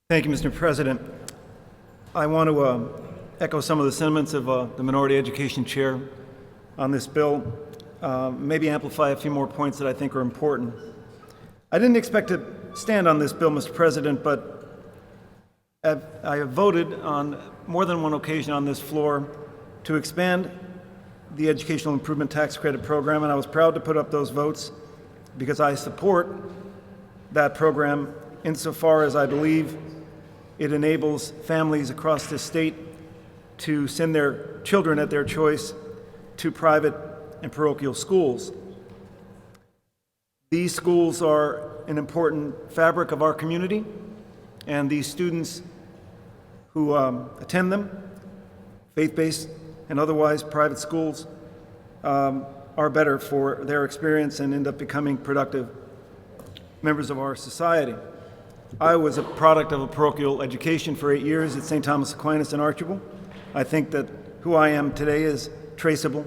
Thank you, Mr. President. I want to echo some of the sentiments of the Minority Education Chair on this bill, maybe amplify a few more points that I think are important. I didn't expect to stand on this bill, Mr. President, but I have voted on more than one occasion on this floor to expand the Educational Improvement Tax Credit Program, and I was proud to put up those votes because I support that program insofar as I believe it enables families across this state to send their children at their choice to private and parochial schools. These schools are an important fabric of our community, and these students who attend them, faith-based and otherwise private schools, are better for their experience and end up becoming productive members of our society. I was a product of a parochial education for 8 years at St. Thomas Aquinas in Archibald. I think that who I am today is traceable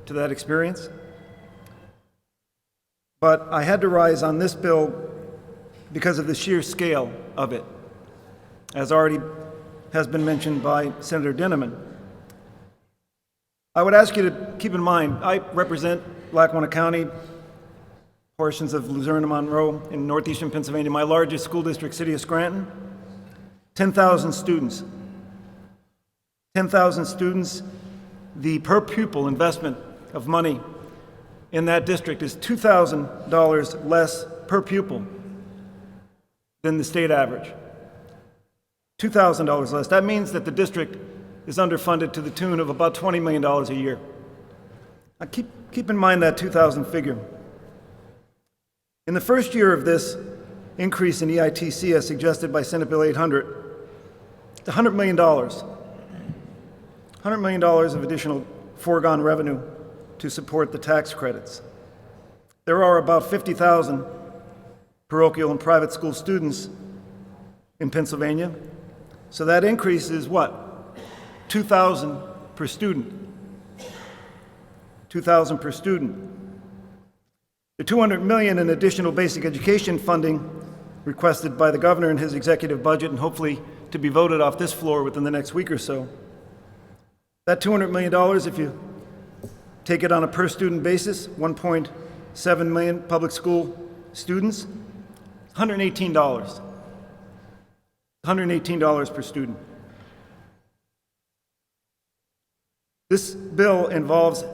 to that experience. But I had to rise on this bill because of the sheer scale of it, as already has been mentioned by Senator Dinniman. I would ask you to keep in mind, I represent Lackawanna County, portions of Luzerne and Monroe in northeastern Pennsylvania. My largest school district, city of Scranton, 10,000 students. 10,000 students. The per pupil investment of money in that district is $2,000 less per pupil than the state average. $2,000 less. That means that the district is underfunded to the tune of about $20 million a year. Now keep in mind that 2,000 figure. In the first year of this increase in EITC, as suggested by Senate Bill 800, it's $100 million. $100 million of additional foregone revenue to support the tax credits. There are about 50,000 parochial and private school students in Pennsylvania, so that increase is what? $2,000 per student. $2,000 per student. The $200 million in additional basic education funding requested by the governor in his executive budget and hopefully to be voted off this floor within the next week or so. That $200 million, if you take it on a per student basis, 1.7 million public school students, $118. $118 per student. This bill involves,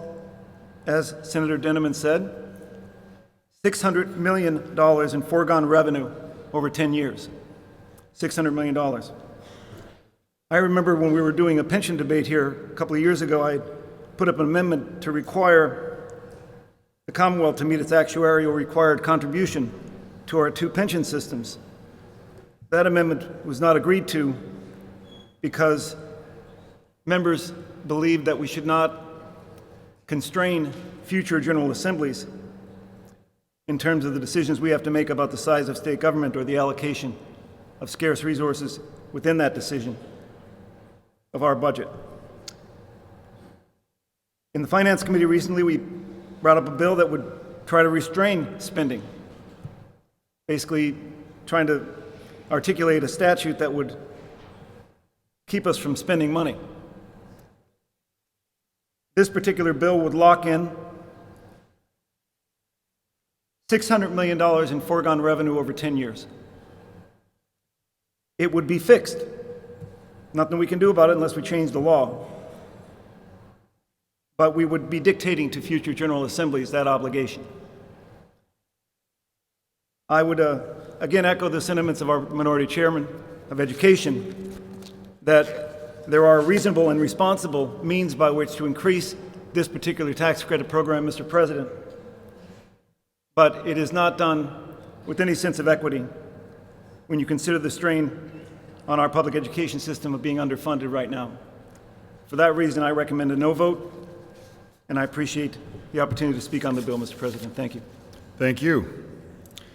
as Senator Dinniman said, $600 million in foregone revenue over 10 years. $600 million. I remember when we were doing a pension debate here a couple of years ago, I put up an amendment to require the Commonwealth to meet its actuarial required contribution to our two pension systems. That amendment was not agreed to because members believed that we should not constrain future General Assemblies in terms of the decisions we have to make about the size of state government or the allocation of scarce resources within that decision of our budget. In the Finance Committee recently, we brought up a bill that would try to restrain spending, basically trying to articulate a statute that would keep us from spending money. This particular bill would lock in $600 million in foregone revenue over 10 years. It would be fixed. Nothing we can do about it unless we change the law. But we would be dictating to future General Assemblies that obligation. I would again echo the sentiments of our Minority Chairman of Education that there are reasonable and responsible means by which to increase this particular tax credit program, Mr. President. But it is not done with any sense of equity when you consider the strain on our public education system of being underfunded right now. For that reason, I recommend a no vote, and I appreciate the opportunity to speak on the bill, Mr. President. Thank you. Thank you.